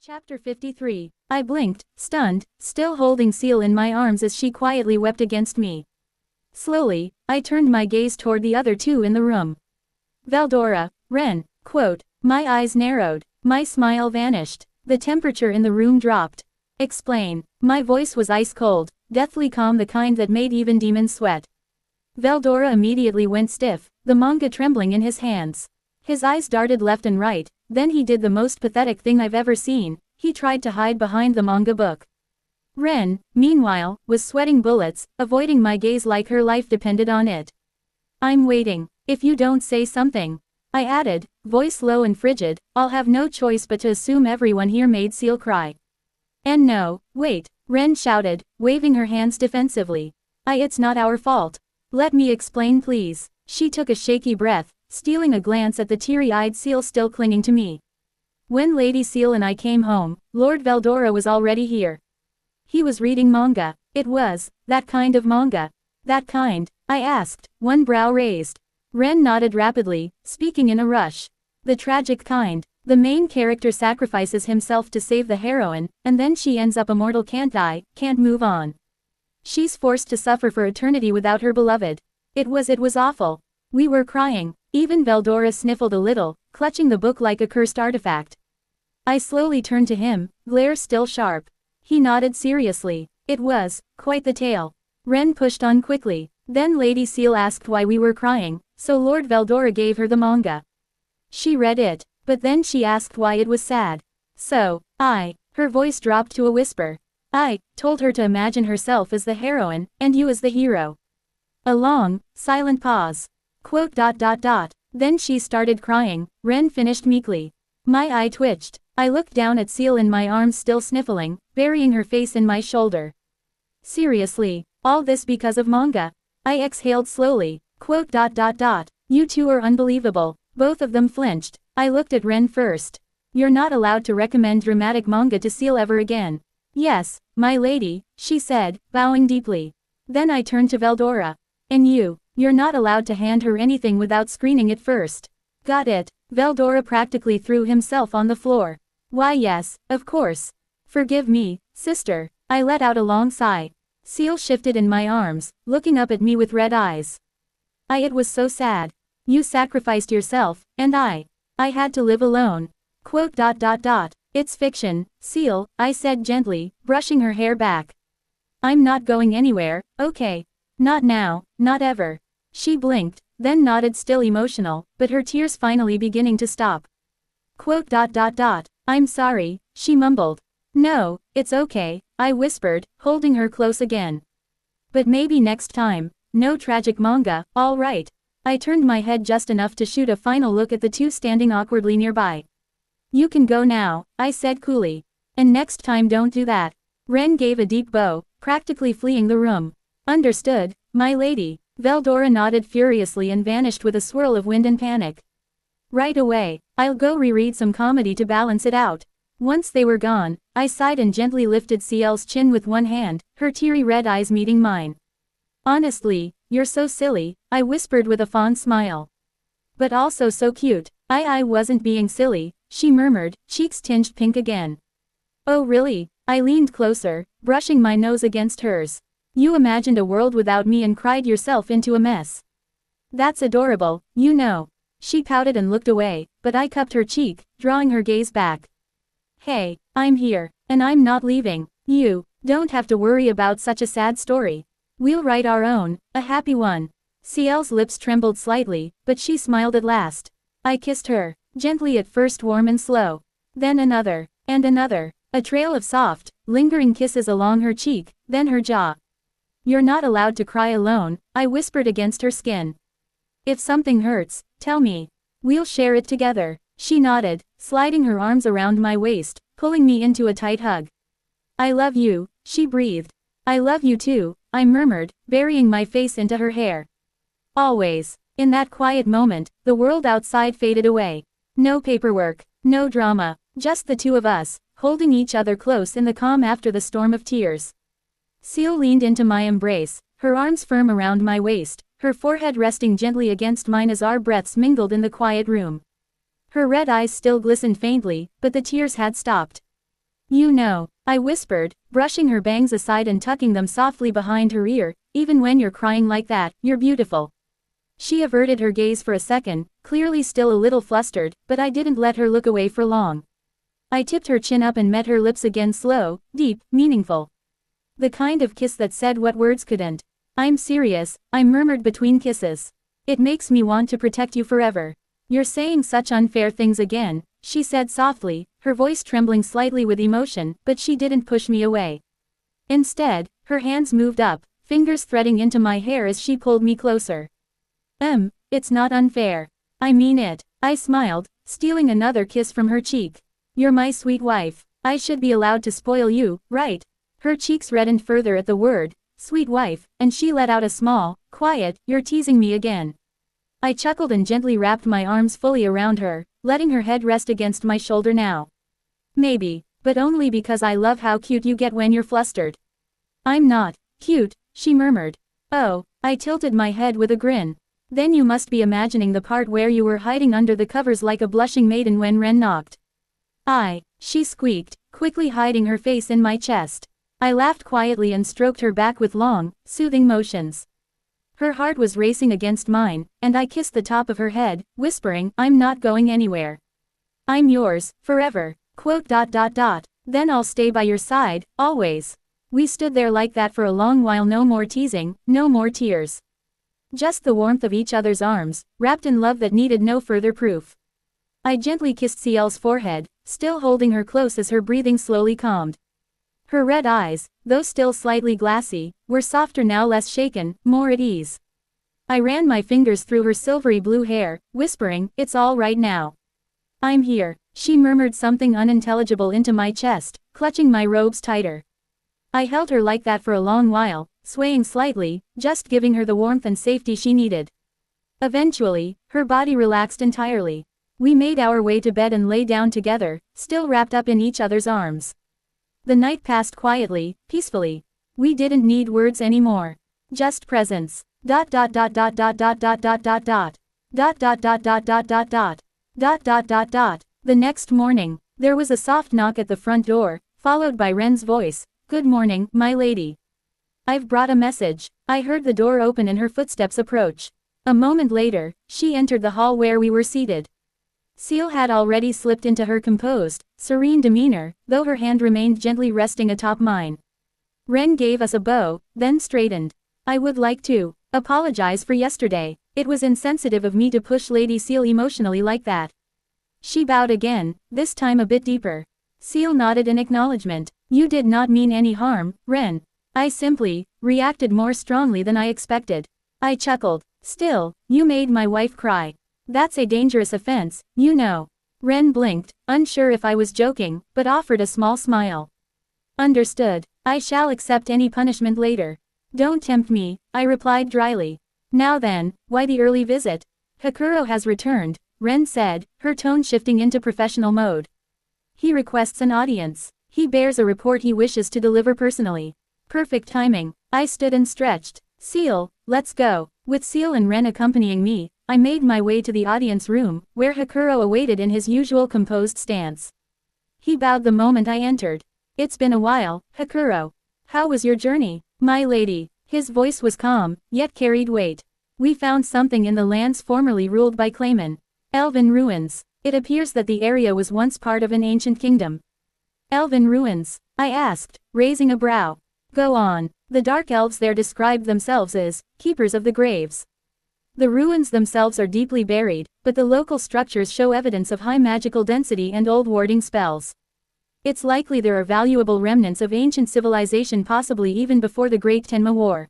Chapter 53. I blinked, stunned, still holding Seal in my arms as she quietly wept against me. Slowly, I turned my gaze toward the other two in the room. Veldora, Ren, quote. My eyes narrowed. My smile vanished. The temperature in the room dropped. Explain. My voice was ice cold, deathly calm, the kind that made even demons sweat. Veldora immediately went stiff, the manga trembling in his hands. His eyes darted left and right, then he did the most pathetic thing I've ever seen. He tried to hide behind the manga book. Ren, meanwhile, was sweating bullets, avoiding my gaze like her life depended on it. I'm waiting. If you don't say something, I added, voice low and frigid, I'll have no choice but to assume everyone here made Seal cry. And no, wait, Ren shouted, waving her hands defensively. It's not our fault. Let me explain please. She took a shaky breath, stealing a glance at the teary-eyed Seal still clinging to me. When Lady Seal and I came home, Lord Veldora was already here. He was reading manga. It was, that kind of manga. That kind? I asked, one brow raised. Ren nodded rapidly, speaking in a rush. The tragic kind. The main character sacrifices himself to save the heroine, and then she ends up immortal, can't die, can't move on. She's forced to suffer for eternity without her beloved. It was awful. We were crying. Even Veldora sniffled a little, clutching the book like a cursed artifact. I slowly turned to him, glare still sharp. He nodded seriously. It was quite the tale. Ren pushed on quickly. Then Lady Seal asked why we were crying, so Lord Veldora gave her the manga. She read it, but then she asked why it was sad. So, her voice dropped to a whisper. I told her to imagine herself as the heroine, and you as the hero. A long, silent pause. Quote. Then she started crying, Ren finished meekly. My eye twitched. I looked down at Seal in my arms still sniffling, burying her face in my shoulder. Seriously, all this because of manga? I exhaled slowly. Quote. You two are unbelievable. Both of them flinched. I looked at Ren first. You're not allowed to recommend dramatic manga to Seal ever again. Yes, my lady, she said, bowing deeply. Then I turned to Veldora. And you're not allowed to hand her anything without screening it first. Got it? Veldora practically threw himself on the floor. Why yes, of course. Forgive me, sister. I let out a long sigh. Seal shifted in my arms, looking up at me with red eyes. It was so sad. You sacrificed yourself, and I had to live alone. Quote. It's fiction, Seal, I said gently, brushing her hair back. I'm not going anywhere, okay? Not now, not ever. She blinked, then nodded, still emotional, but her tears finally beginning to stop. Quote. I'm sorry, she mumbled. No, it's okay, I whispered, holding her close again. But maybe next time, no tragic manga, all right. I turned my head just enough to shoot a final look at the two standing awkwardly nearby. You can go now, I said coolly. And next time don't do that. Ren gave a deep bow, practically fleeing the room. Understood, my lady. Veldora nodded furiously and vanished with a swirl of wind and panic. Right away, I'll go reread some comedy to balance it out. Once they were gone, I sighed and gently lifted Ciel's chin with one hand, her teary red eyes meeting mine. Honestly, you're so silly, I whispered with a fond smile. But also so cute. I wasn't being silly, she murmured, cheeks tinged pink again. Oh really? I leaned closer, brushing my nose against hers. You imagined a world without me and cried yourself into a mess. That's adorable, you know. She pouted and looked away, but I cupped her cheek, drawing her gaze back. Hey, I'm here, and I'm not leaving. You don't have to worry about such a sad story. We'll write our own, a happy one. Ciel's lips trembled slightly, but she smiled at last. I kissed her, gently at first, warm and slow. Then another, and another, a trail of soft, lingering kisses along her cheek, then her jaw. You're not allowed to cry alone, I whispered against her skin. If something hurts, tell me. We'll share it together. She nodded, sliding her arms around my waist, pulling me into a tight hug. I love you, she breathed. I love you too, I murmured, burying my face into her hair. Always. In that quiet moment, the world outside faded away. No paperwork, no drama, just the two of us, holding each other close in the calm after the storm of tears. Seal leaned into my embrace, her arms firm around my waist, her forehead resting gently against mine as our breaths mingled in the quiet room. Her red eyes still glistened faintly, but the tears had stopped. You know, I whispered, brushing her bangs aside and tucking them softly behind her ear, even when you're crying like that, you're beautiful. She averted her gaze for a second, clearly still a little flustered, but I didn't let her look away for long. I tipped her chin up and met her lips again, slow, deep, meaningful. The kind of kiss that said what words couldn't. I'm serious, I murmured between kisses. It makes me want to protect you forever. You're saying such unfair things again, she said softly, her voice trembling slightly with emotion, but she didn't push me away. Instead, her hands moved up, fingers threading into my hair as she pulled me closer. It's not unfair. I mean it, I smiled, stealing another kiss from her cheek. You're my sweet wife. I should be allowed to spoil you, right? Her cheeks reddened further at the word, sweet wife, and she let out a small, quiet, you're teasing me again. I chuckled and gently wrapped my arms fully around her, letting her head rest against my shoulder now. Maybe, but only because I love how cute you get when you're flustered. I'm not cute, she murmured. Oh, I tilted my head with a grin. Then you must be imagining the part where you were hiding under the covers like a blushing maiden when Ren knocked. She squeaked, quickly hiding her face in my chest. I laughed quietly and stroked her back with long, soothing motions. Her heart was racing against mine, and I kissed the top of her head, whispering, I'm not going anywhere. I'm yours, forever, ... Then I'll stay by your side, always. We stood there like that for a long while, no more teasing, no more tears. Just the warmth of each other's arms, wrapped in love that needed no further proof. I gently kissed Ciel's forehead, still holding her close as her breathing slowly calmed. Her red eyes, though still slightly glassy, were softer now, less shaken, more at ease. I ran my fingers through her silvery blue hair, whispering, it's all right now. I'm here. She murmured something unintelligible into my chest, clutching my robes tighter. I held her like that for a long while, swaying slightly, just giving her the warmth and safety she needed. Eventually, her body relaxed entirely. We made our way to bed and lay down together, still wrapped up in each other's arms. The night passed quietly, peacefully. We didn't need words anymore. Just presence. ... The next morning, there was a soft knock at the front door, followed by Ren's voice. Good morning, my lady. I've brought a message. I heard the door open and her footsteps approach. A moment later, she entered the hall where we were seated. Ciel had already slipped into her composed, serene demeanor, though her hand remained gently resting atop mine. Ren gave us a bow, then straightened. I would like to apologize for yesterday. It was insensitive of me to push Lady Ciel emotionally like that. She bowed again, this time a bit deeper. Ciel nodded in acknowledgement. You did not mean any harm, Ren. I simply reacted more strongly than I expected. I chuckled. Still, you made my wife cry. That's a dangerous offense, you know. Ren blinked, unsure if I was joking, but offered a small smile. Understood. I shall accept any punishment later. Don't tempt me, I replied dryly. Now then, why the early visit? Hakuro has returned, Ren said, her tone shifting into professional mode. He requests an audience. He bears a report he wishes to deliver personally. Perfect timing. I stood and stretched. Ciel, let's go. With Ciel and Ren accompanying me, I made my way to the audience room, where Hakuro awaited in his usual composed stance. He bowed the moment I entered. It's been a while, Hakuro. How was your journey, my lady? His voice was calm, yet carried weight. We found something in the lands formerly ruled by Clayman. Elven ruins. It appears that the area was once part of an ancient kingdom. Elven ruins? I asked, raising a brow. Go on. The dark elves there described themselves as keepers of the graves. The ruins themselves are deeply buried, but the local structures show evidence of high magical density and old warding spells. It's likely there are valuable remnants of ancient civilization, possibly even before the Great Tenma War.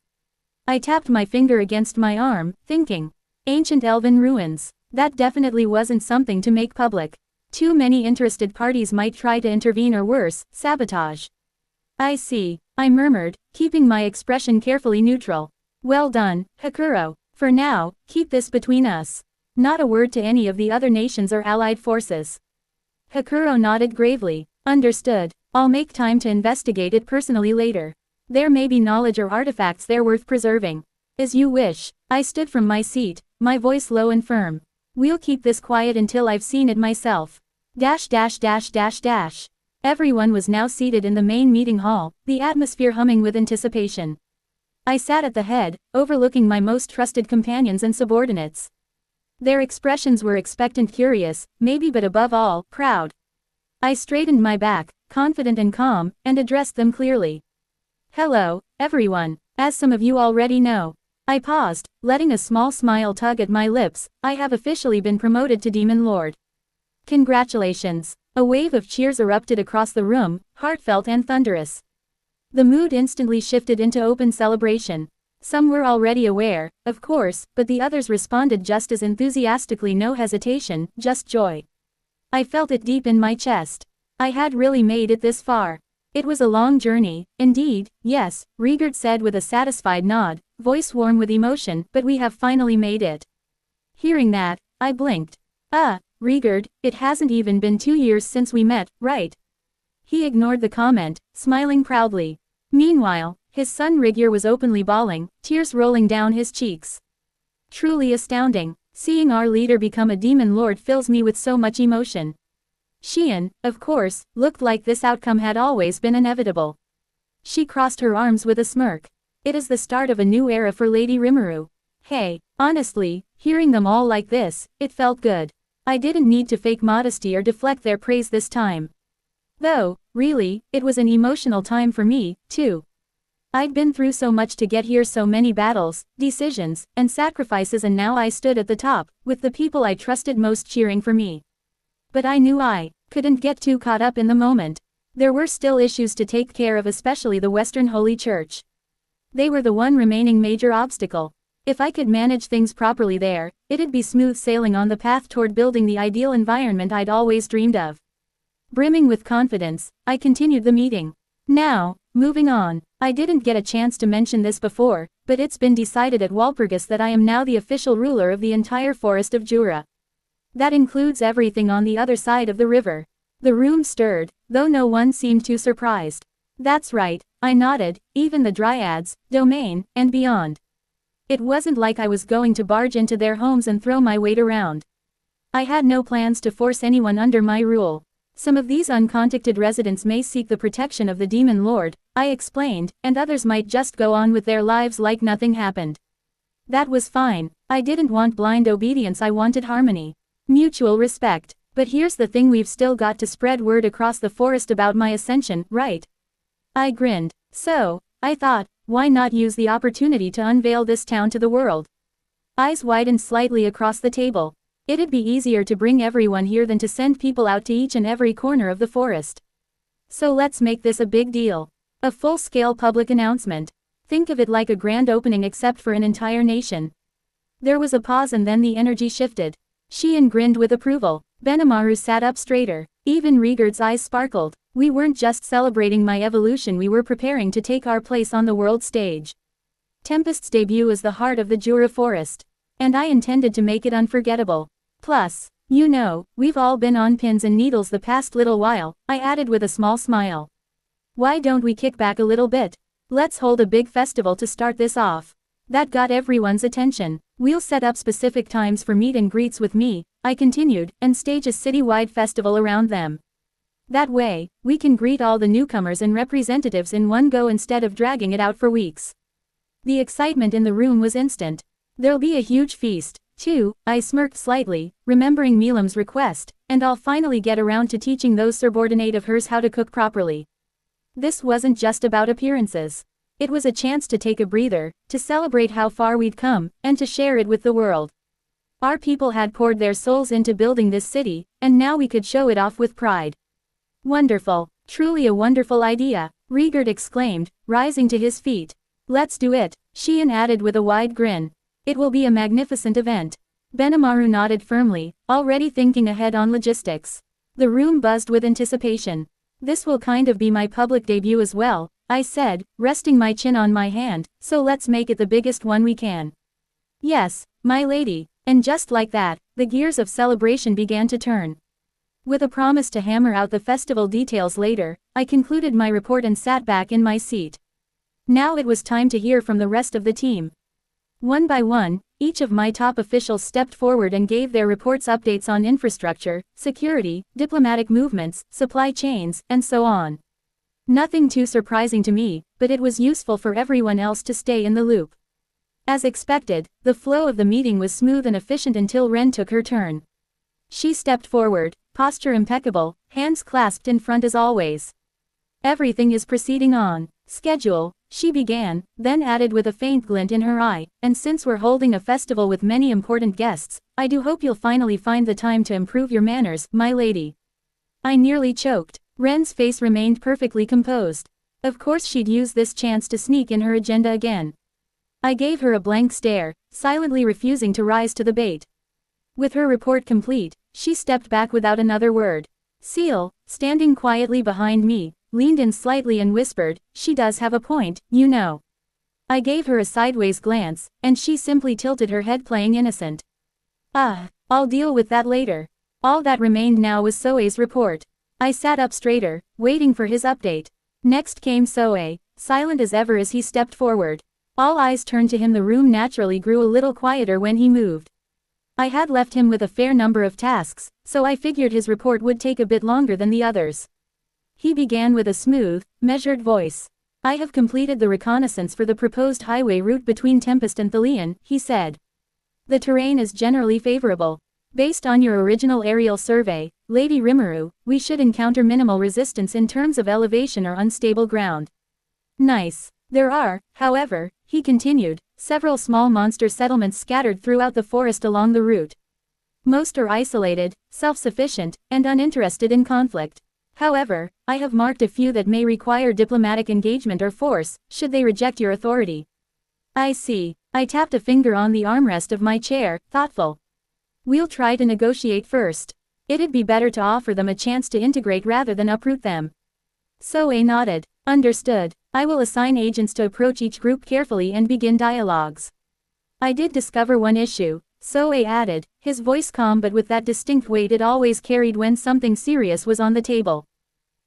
I tapped my finger against my arm, thinking. Ancient elven ruins. That definitely wasn't something to make public. Too many interested parties might try to intervene or worse, sabotage. I see, I murmured, keeping my expression carefully neutral. Well done, Hakuro. For now, keep this between us. Not a word to any of the other nations or allied forces. Hakuro nodded gravely. Understood. I'll make time to investigate it personally later. There may be knowledge or artifacts there worth preserving. As you wish. I stood from my seat, my voice low and firm. We'll keep this quiet until I've seen it myself. Everyone was now seated in the main meeting hall, the atmosphere humming with anticipation. I sat at the head, overlooking my most trusted companions and subordinates. Their expressions were expectant, curious, maybe, but above all, proud. I straightened my back, confident and calm, and addressed them clearly. Hello, everyone. As some of you already know. I paused, letting a small smile tug at my lips. I have officially been promoted to Demon Lord. Congratulations. A wave of cheers erupted across the room, heartfelt and thunderous. The mood instantly shifted into open celebration. Some were already aware, of course, but the others responded just as enthusiastically, no hesitation, just joy. I felt it deep in my chest. I had really made it this far. It was a long journey, indeed, yes, Rigard said with a satisfied nod, voice warm with emotion, but we have finally made it. Hearing that, I blinked. Rigard, it hasn't even been 2 years since we met, right? He ignored the comment, smiling proudly. Meanwhile, his son Rigir was openly bawling, tears rolling down his cheeks. Truly astounding. Seeing our leader become a demon lord fills me with so much emotion. Xian, of course, looked like this outcome had always been inevitable. She crossed her arms with a smirk. It is the start of a new era for Lady Rimuru. Hey, honestly, hearing them all like this, it felt good. I didn't need to fake modesty or deflect their praise this time. Though, really, it was an emotional time for me, too. I'd been through so much to get here, so many battles, decisions, and sacrifices, and now I stood at the top, with the people I trusted most cheering for me. But I knew I couldn't get too caught up in the moment. There were still issues to take care of, especially the Western Holy Church. They were the one remaining major obstacle. If I could manage things properly there, it'd be smooth sailing on the path toward building the ideal environment I'd always dreamed of. Brimming with confidence, I continued the meeting. Now, moving on, I didn't get a chance to mention this before, but it's been decided at Walpurgis that I am now the official ruler of the entire forest of Jura. That includes everything on the other side of the river. The room stirred, though no one seemed too surprised. That's right, I nodded, even the Dryads, domain, and beyond. It wasn't like I was going to barge into their homes and throw my weight around. I had no plans to force anyone under my rule. Some of these uncontacted residents may seek the protection of the Demon Lord, I explained, and others might just go on with their lives like nothing happened. That was fine. I didn't want blind obedience, I wanted harmony. Mutual respect. But here's the thing, we've still got to spread word across the forest about my ascension, right? I grinned. So, I thought, why not use the opportunity to unveil this town to the world? Eyes widened slightly across the table. It'd be easier to bring everyone here than to send people out to each and every corner of the forest. So let's make this a big deal. A full-scale public announcement. Think of it like a grand opening except for an entire nation. There was a pause and then the energy shifted. Xian grinned with approval. Benimaru sat up straighter. Even Rigard's eyes sparkled. We weren't just celebrating my evolution, we were preparing to take our place on the world stage. Tempest's debut is the heart of the Jura forest. And I intended to make it unforgettable. Plus, you know, we've all been on pins and needles the past little while, I added with a small smile. Why don't we kick back a little bit? Let's hold a big festival to start this off. That got everyone's attention. We'll set up specific times for meet and greets with me, I continued, and stage a city-wide festival around them. That way, we can greet all the newcomers and representatives in one go instead of dragging it out for weeks. The excitement in the room was instant. There'll be a huge feast, too, I smirked slightly, remembering Milam's request, and I'll finally get around to teaching those subordinate of hers how to cook properly. This wasn't just about appearances. It was a chance to take a breather, to celebrate how far we'd come, and to share it with the world. Our people had poured their souls into building this city, and now we could show it off with pride. Wonderful, truly a wonderful idea, Rigard exclaimed, rising to his feet. Let's do it, Xian added with a wide grin. It will be a magnificent event. Benimaru nodded firmly, already thinking ahead on logistics. The room buzzed with anticipation. This will kind of be my public debut as well, I said, resting my chin on my hand, so let's make it the biggest one we can. Yes, my lady. And just like that, the gears of celebration began to turn. With a promise to hammer out the festival details later, I concluded my report and sat back in my seat. Now it was time to hear from the rest of the team. One by one, each of my top officials stepped forward and gave their reports updates on infrastructure, security, diplomatic movements, supply chains, and so on. Nothing too surprising to me, but it was useful for everyone else to stay in the loop. As expected, the flow of the meeting was smooth and efficient until Ren took her turn. She stepped forward, posture impeccable, hands clasped in front as always. Everything is proceeding on schedule, she began, then added with a faint glint in her eye, and since we're holding a festival with many important guests, I do hope you'll finally find the time to improve your manners, my lady. I nearly choked. Ren's face remained perfectly composed. Of course she'd use this chance to sneak in her agenda again. I gave her a blank stare, silently refusing to rise to the bait. With her report complete, she stepped back without another word. Seal, standing quietly behind me, leaned in slightly and whispered, "She does have a point, you know." I gave her a sideways glance, and she simply tilted her head playing innocent. I'll deal with that later. All that remained now was Soe's report. I sat up straighter, waiting for his update. Next came Soe, silent as ever as he stepped forward. All eyes turned to him. The room naturally grew a little quieter when he moved. I had left him with a fair number of tasks, so I figured his report would take a bit longer than the others. He began with a smooth, measured voice. "I have completed the reconnaissance for the proposed highway route between Tempest and Thalian," he said. "The terrain is generally favorable. Based on your original aerial survey, Lady Rimuru, we should encounter minimal resistance in terms of elevation or unstable ground." Nice. There are, however, he continued, several small monster settlements scattered throughout the forest along the route. Most are isolated, self-sufficient, and uninterested in conflict. However, I have marked a few that may require diplomatic engagement or force, should they reject your authority. I see. I tapped a finger on the armrest of my chair, thoughtful. We'll try to negotiate first. It'd be better to offer them a chance to integrate rather than uproot them. Soe nodded. Understood. I will assign agents to approach each group carefully and begin dialogues. I did discover one issue, Soe added, his voice calm but with that distinct weight it always carried when something serious was on the table.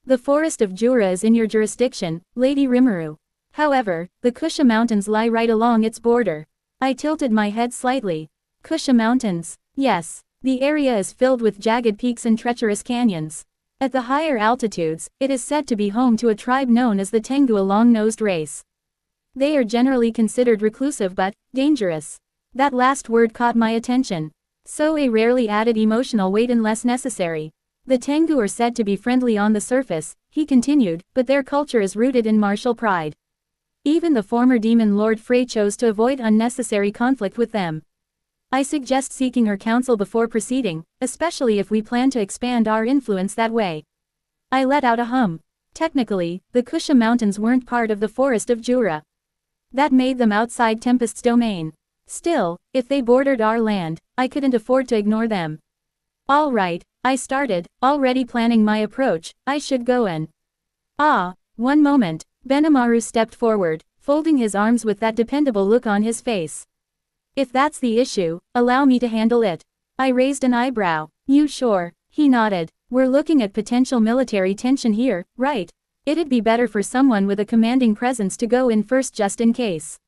The forest of Jura is in your jurisdiction, Lady Rimuru. However, the Kusha Mountains lie right along its border. I tilted my head slightly. Kusha Mountains. Yes. The area is filled with jagged peaks and treacherous canyons. At the higher altitudes, it is said to be home to a tribe known as the Tengu, a long-nosed race. They are generally considered reclusive but dangerous. That last word caught my attention. Soe rarely added emotional weight unless necessary. The Tengu are said to be friendly on the surface, he continued, but their culture is rooted in martial pride. Even the former demon Lord Frey chose to avoid unnecessary conflict with them. I suggest seeking her counsel before proceeding, especially if we plan to expand our influence that way. I let out a hum. Technically, the Kusha Mountains weren't part of the forest of Jura. That made them outside Tempest's domain. Still, if they bordered our land, I couldn't afford to ignore them. All right, I started, already planning my approach. I should go in. One moment. Benimaru stepped forward, folding his arms with that dependable look on his face. If that's the issue, allow me to handle it. I raised an eyebrow. You sure? He nodded. We're looking at potential military tension here, right? It'd be better for someone with a commanding presence to go in first just in case.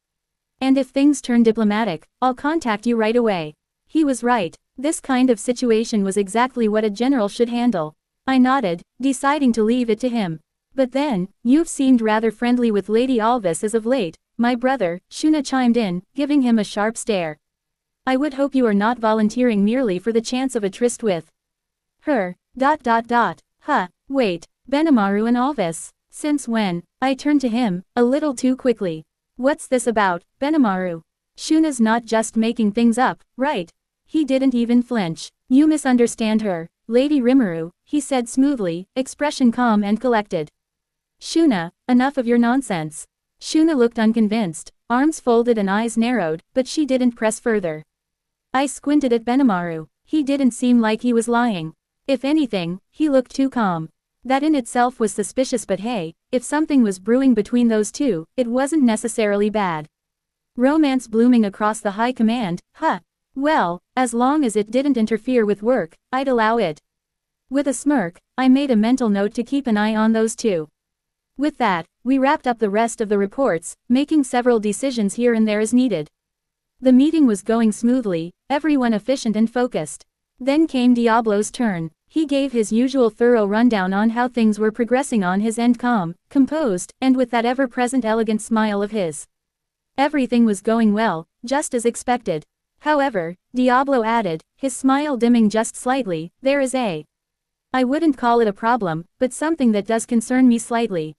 And if things turn diplomatic, I'll contact you right away. He was right. This kind of situation was exactly what a general should handle. I nodded, deciding to leave it to him. But then, you've seemed rather friendly with Lady Alvis as of late. My brother, Shuna chimed in, giving him a sharp stare. I would hope you are not volunteering merely for the chance of a tryst with her. Wait, Benimaru and Alvis. Since when? I turned to him, a little too quickly. What's this about, Benimaru? Shuna's not just making things up, right? He didn't even flinch. You misunderstand her, Lady Rimuru, he said smoothly, expression calm and collected. Shuna, enough of your nonsense. Shuna looked unconvinced, arms folded and eyes narrowed, but she didn't press further. I squinted at Benimaru. He didn't seem like he was lying. If anything, he looked too calm. That in itself was suspicious, but hey, if something was brewing between those two, it wasn't necessarily bad. Romance blooming across the high command, well, as long as it didn't interfere with work, I'd allow it. With a smirk, I made a mental note to keep an eye on those two. With that, we wrapped up the rest of the reports, making several decisions here and there as needed. The meeting was going smoothly, everyone efficient and focused. Then came Diablo's turn. He gave his usual thorough rundown on how things were progressing on his end, calm, composed, and with that ever-present elegant smile of his. Everything was going well, just as expected. However, Diablo added, his smile dimming just slightly, there is I wouldn't call it a problem, but something that does concern me slightly.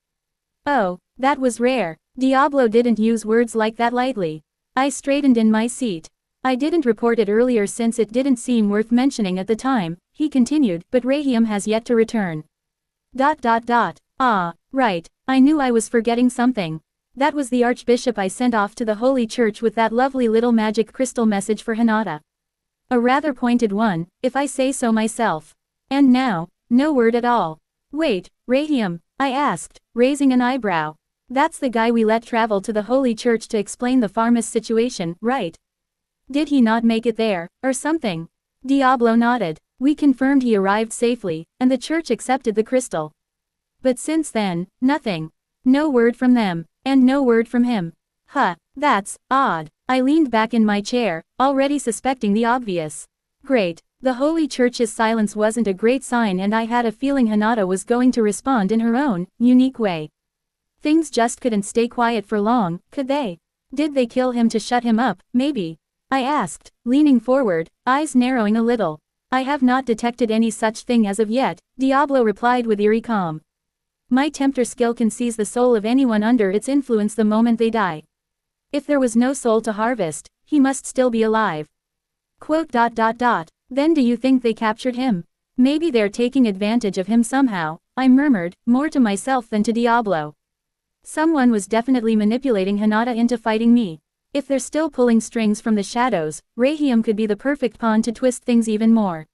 Oh, that was rare. Diablo didn't use words like that lightly. I straightened in my seat. I didn't report it earlier since it didn't seem worth mentioning at the time, he continued, but Rahiam has yet to return. Ah, right, I knew I was forgetting something. That was the Archbishop I sent off to the Holy Church with that lovely little magic crystal message for Hinata. A rather pointed one, if I say so myself. And now, no word at all. Wait, Rahiam, I asked, raising an eyebrow. That's the guy we let travel to the Holy Church to explain the Pharmas situation, right? Did he not make it there, or something? Diablo nodded. We confirmed he arrived safely, and the church accepted the crystal. But since then, nothing. No word from them, and no word from him. That's odd. I leaned back in my chair, already suspecting the obvious. Great. The Holy Church's silence wasn't a great sign, and I had a feeling Hinata was going to respond in her own, unique way. Things just couldn't stay quiet for long, could they? Did they kill him to shut him up, maybe? I asked, leaning forward, eyes narrowing a little. I have not detected any such thing as of yet, Diablo replied with eerie calm. My tempter skill can seize the soul of anyone under its influence the moment they die. If there was no soul to harvest, he must still be alive. Then do you think they captured him? Maybe they're taking advantage of him somehow, I murmured, more to myself than to Diablo. Someone was definitely manipulating Hinata into fighting me. If they're still pulling strings from the shadows, Rahiam could be the perfect pawn to twist things even more.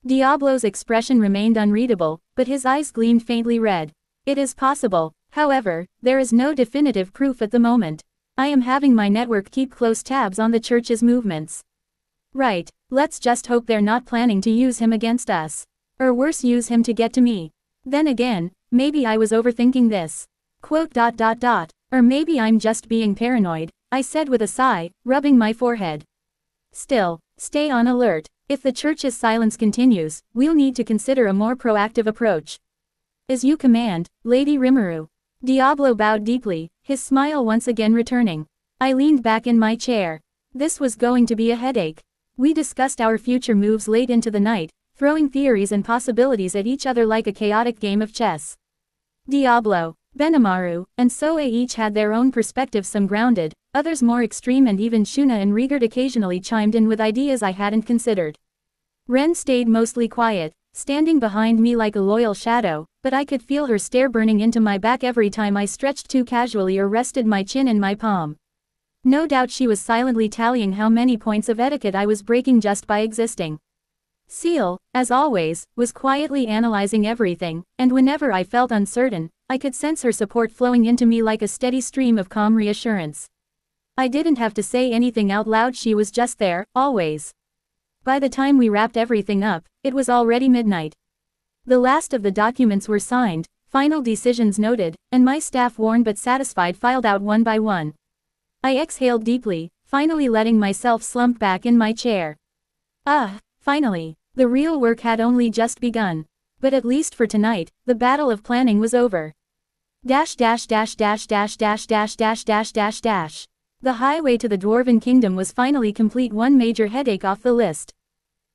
Diablo's expression remained unreadable, but his eyes gleamed faintly red. It is possible, however, there is no definitive proof at the moment. I am having my network keep close tabs on the church's movements. Right, let's just hope they're not planning to use him against us. Or worse, use him to get to me. Then again, maybe I was overthinking this. Or maybe I'm just being paranoid, I said with a sigh, rubbing my forehead. Still, stay on alert. If the church's silence continues, we'll need to consider a more proactive approach. As you command, Lady Rimuru. Diablo bowed deeply, his smile once again returning. I leaned back in my chair. This was going to be a headache. We discussed our future moves late into the night, throwing theories and possibilities at each other like a chaotic game of chess. Diablo, Benimaru, and Soe each had their own perspectives, some grounded, others more extreme, and even Shuna and Rigard occasionally chimed in with ideas I hadn't considered. Ren stayed mostly quiet, standing behind me like a loyal shadow, but I could feel her stare burning into my back every time I stretched too casually or rested my chin in my palm. No doubt she was silently tallying how many points of etiquette I was breaking just by existing. Seal, as always, was quietly analyzing everything, and whenever I felt uncertain, I could sense her support flowing into me like a steady stream of calm reassurance. I didn't have to say anything out loud, she was just there, always. By the time we wrapped everything up, it was already midnight. The last of the documents were signed, final decisions noted, and my staff, worn but satisfied, filed out one by one. I exhaled deeply, finally letting myself slump back in my chair. Finally. The real work had only just begun. But at least for tonight, the battle of planning was over. The highway to the Dwarven Kingdom was finally complete, one major headache off the list.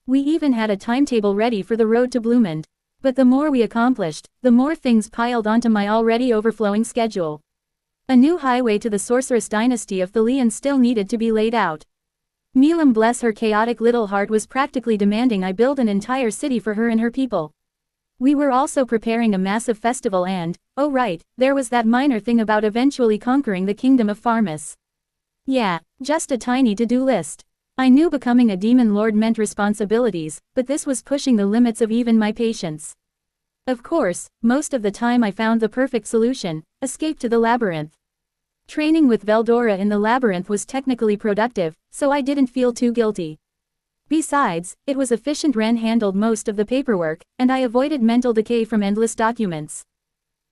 We even had a timetable ready for the road to Bloomend. But the more we accomplished, the more things piled onto my already overflowing schedule. A new highway to the Sorceress Dynasty of Thalian still needed to be laid out. Milam, bless her chaotic little heart, was practically demanding I build an entire city for her and her people. We were also preparing a massive festival and, oh right, there was that minor thing about eventually conquering the kingdom of Pharmas. Yeah, just a tiny to-do list. I knew becoming a demon lord meant responsibilities, but this was pushing the limits of even my patience. Of course, most of the time I found the perfect solution: escape to the labyrinth. Training with Veldora in the labyrinth was technically productive, so I didn't feel too guilty. Besides, it was efficient. Ren handled most of the paperwork, and I avoided mental decay from endless documents.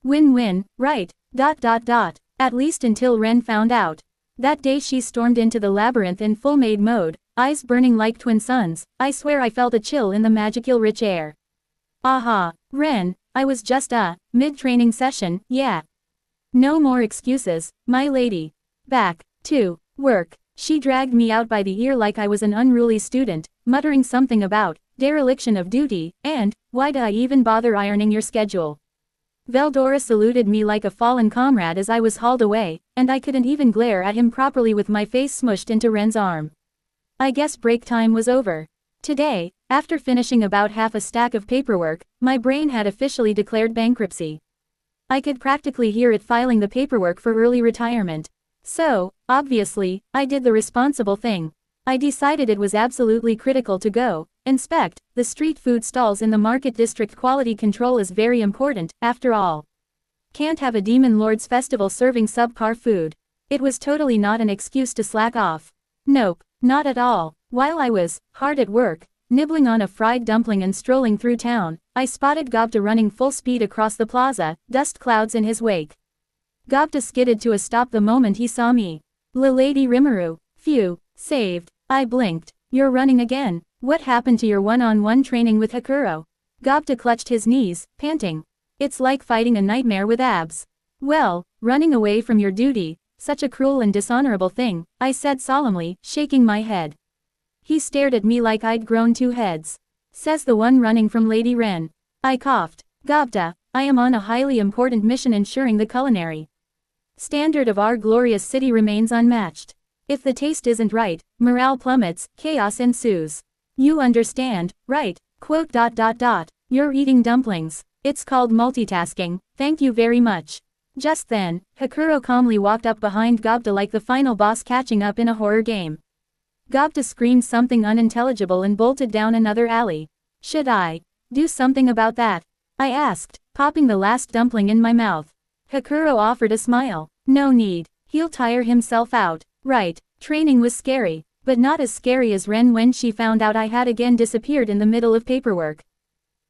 Win-win, right? At least until Ren found out. That day she stormed into the labyrinth in full maid mode, eyes burning like twin suns. I swear I felt a chill in the magical rich air. Aha, Ren, I was just mid-training session, yeah. No more excuses, my lady. Back to work. She dragged me out by the ear like I was an unruly student, muttering something about dereliction of duty, and why'd I even bother ironing your schedule? Veldora saluted me like a fallen comrade as I was hauled away, and I couldn't even glare at him properly with my face smushed into Ren's arm. I guess break time was over. Today, after finishing about half a stack of paperwork, my brain had officially declared bankruptcy. I could practically hear it filing the paperwork for early retirement. So, obviously, I did the responsible thing. I decided it was absolutely critical to go inspect the street food stalls in the market district. Quality control is very important, after all. Can't have a Demon Lord's festival serving subpar food. It was totally not an excuse to slack off. Nope, not at all. While I was hard at work, nibbling on a fried dumpling and strolling through town, I spotted Gobta running full speed across the plaza, dust clouds in his wake. Gobta skidded to a stop the moment he saw me. Lady Rimuru. Phew, saved. I blinked. You're running again. What happened to your one-on-one training with Hakuro? Gobta clutched his knees, panting. It's like fighting a nightmare with abs. Well, running away from your duty, such a cruel and dishonorable thing, I said solemnly, shaking my head. He stared at me like I'd grown 2 heads. Says the one running from Lady Ren. I coughed. Gobta, I am on a highly important mission ensuring the culinary standard of our glorious city remains unmatched. If the taste isn't right, morale plummets, chaos ensues. You understand, right? Quote. You're eating dumplings. It's called multitasking, thank you very much. Just then, Hakuro calmly walked up behind Gobta like the final boss catching up in a horror game. Gobta screamed something unintelligible and bolted down another alley. Should I do something about that? I asked, popping the last dumpling in my mouth. Hakuro offered a smile. No need, he'll tire himself out. Right, training was scary, but not as scary as Ren when she found out I had again disappeared in the middle of paperwork.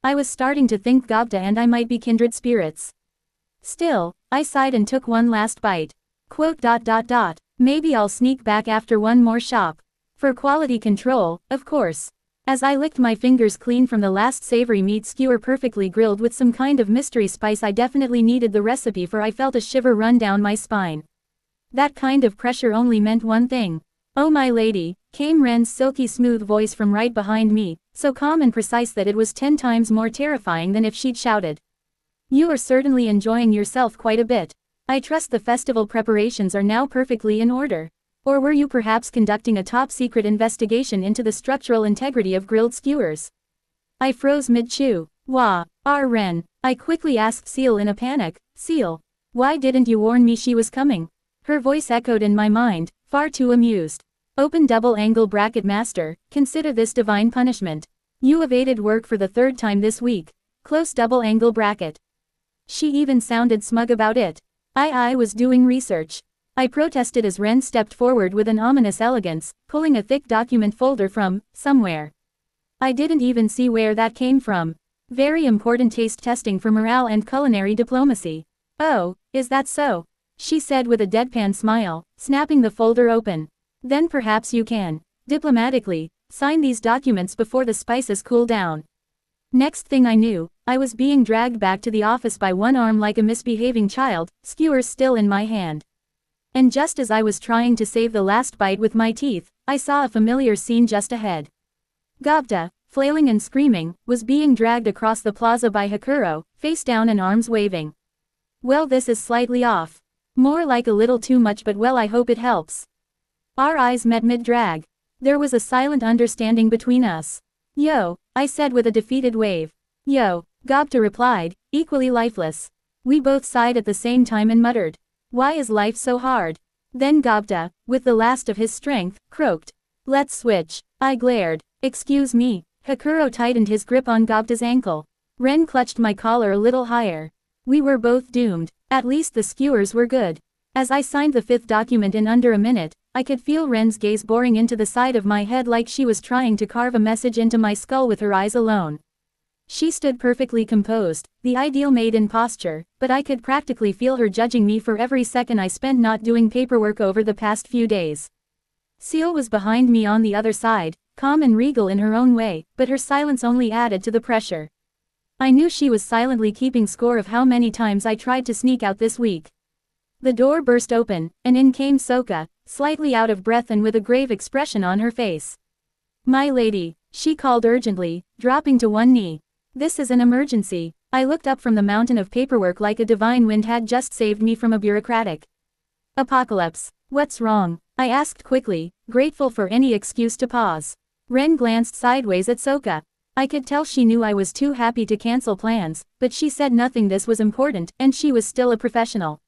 I was starting to think Gobta and I might be kindred spirits. Still, I sighed and took one last bite. Quote. Maybe I'll sneak back after one more shop. For quality control, of course. As I licked my fingers clean from the last savory meat skewer perfectly grilled with some kind of mystery spice I definitely needed the recipe for, I felt a shiver run down my spine. That kind of pressure only meant one thing. Oh my lady, came Ren's silky smooth voice from right behind me, so calm and precise that it was 10 times more terrifying than if she'd shouted. You are certainly enjoying yourself quite a bit. I trust the festival preparations are now perfectly in order. Or were you perhaps conducting a top-secret investigation into the structural integrity of grilled skewers? I froze mid-chew. Wah, Ren, I quickly asked Seal in a panic. Seal, why didn't you warn me she was coming? Her voice echoed in my mind, far too amused. Open double-angle bracket master, consider this divine punishment. You evaded work for the 3rd time this week. Close double-angle bracket. She even sounded smug about it. I was doing research. I protested as Ren stepped forward with an ominous elegance, pulling a thick document folder from somewhere. I didn't even see where that came from. Very important taste testing for morale and culinary diplomacy. Oh, is that so? She said with a deadpan smile, snapping the folder open. Then perhaps you can, diplomatically, sign these documents before the spices cool down. Next thing I knew, I was being dragged back to the office by one arm like a misbehaving child, skewers still in my hand. And just as I was trying to save the last bite with my teeth, I saw a familiar scene just ahead. Gobta, flailing and screaming, was being dragged across the plaza by Hakuro, face down and arms waving. Well, this is slightly off. More like a little too much, but well, I hope it helps. Our eyes met mid-drag. There was a silent understanding between us. Yo, I said with a defeated wave. Yo, Gobta replied, equally lifeless. We both sighed at the same time and muttered. Why is life so hard? Then Gobta, with the last of his strength, croaked. Let's switch. I glared. Excuse me. Hakuro tightened his grip on Gobta's ankle. Ren clutched my collar a little higher. We were both doomed. At least the skewers were good. As I signed the 5th document in under a minute, I could feel Ren's gaze boring into the side of my head like she was trying to carve a message into my skull with her eyes alone. She stood perfectly composed, the ideal maid in posture, but I could practically feel her judging me for every second I spent not doing paperwork over the past few days. Seal was behind me on the other side, calm and regal in her own way, but her silence only added to the pressure. I knew she was silently keeping score of how many times I tried to sneak out this week. The door burst open, and in came Soka, slightly out of breath and with a grave expression on her face. "My lady," she called urgently, dropping to one knee. "This is an emergency." I looked up from the mountain of paperwork like a divine wind had just saved me from a bureaucratic apocalypse. "What's wrong?" I asked quickly, grateful for any excuse to pause. Ren glanced sideways at Soka. I could tell she knew I was too happy to cancel plans, but she said nothing. This was important, and she was still a professional.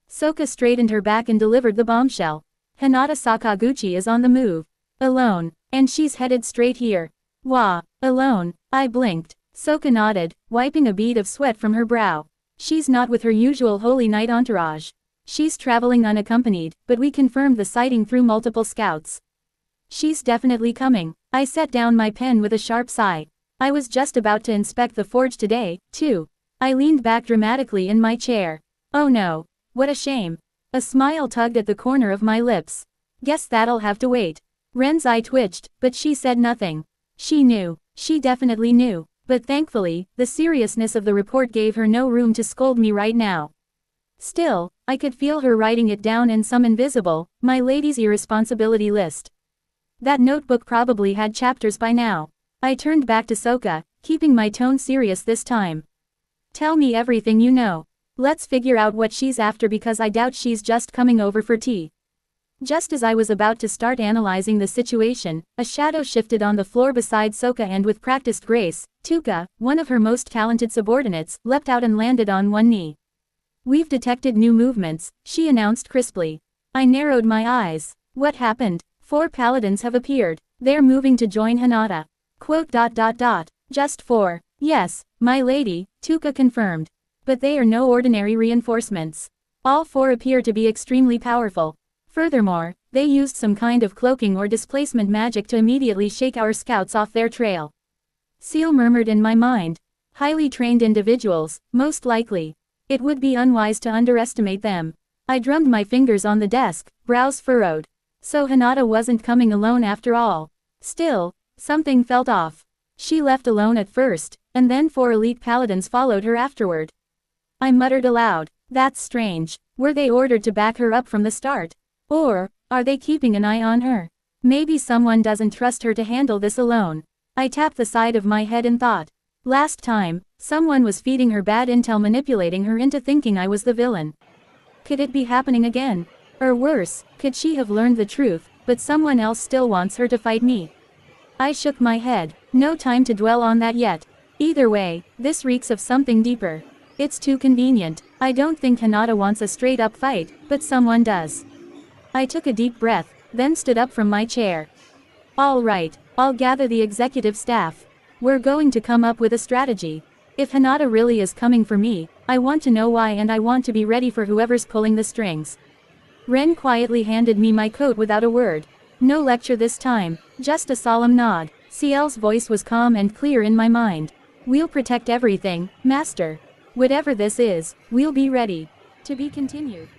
Soka straightened her back and delivered the bombshell. "Hinata Sakaguchi is on the move. Alone. And she's headed straight here." "Wah, alone?" I blinked. Soka nodded, wiping a bead of sweat from her brow. "She's not with her usual Holy Knight entourage. She's traveling unaccompanied, but we confirmed the sighting through multiple scouts. She's definitely coming." I set down my pen with a sharp sigh. I was just about to inspect the forge today, too. I leaned back dramatically in my chair. "Oh no. What a shame." A smile tugged at the corner of my lips. "Guess that'll have to wait." Ren's eye twitched, but she said nothing. She knew. She definitely knew. But thankfully, the seriousness of the report gave her no room to scold me right now. Still, I could feel her writing it down in some invisible, my lady's irresponsibility list. That notebook probably had chapters by now. I turned back to Soka, keeping my tone serious this time. "Tell me everything you know. Let's figure out what she's after because I doubt she's just coming over for tea." Just as I was about to start analyzing the situation, a shadow shifted on the floor beside Soka and with practiced grace, Tuka, one of her most talented subordinates, leapt out and landed on one knee. "We've detected new movements," she announced crisply. I narrowed my eyes. What happened? 4 paladins have appeared. They're moving to join Hinata. Just 4. Yes, my lady, Tuka confirmed. But they are no ordinary reinforcements. All 4 appear to be extremely powerful. Furthermore, they used some kind of cloaking or displacement magic to immediately shake our scouts off their trail. Seal murmured in my mind. Highly trained individuals, most likely. It would be unwise to underestimate them. I drummed my fingers on the desk, brows furrowed. So Hinata wasn't coming alone after all. Still, something felt off. She left alone at first, and then 4 elite paladins followed her afterward. I muttered aloud. That's strange. Were they ordered to back her up from the start? Or, are they keeping an eye on her? Maybe someone doesn't trust her to handle this alone. I tapped the side of my head and thought. Last time, someone was feeding her bad intel, manipulating her into thinking I was the villain. Could it be happening again? Or worse, could she have learned the truth, but someone else still wants her to fight me? I shook my head. No time to dwell on that yet. Either way, this reeks of something deeper. It's too convenient. I don't think Hinata wants a straight-up fight, but someone does. I took a deep breath, then stood up from my chair. All right, I'll gather the executive staff. We're going to come up with a strategy. If Hinata really is coming for me, I want to know why and I want to be ready for whoever's pulling the strings. Ren quietly handed me my coat without a word. No lecture this time, just a solemn nod. Ciel's voice was calm and clear in my mind. "We'll protect everything, Master. Whatever this is, we'll be ready." To be continued.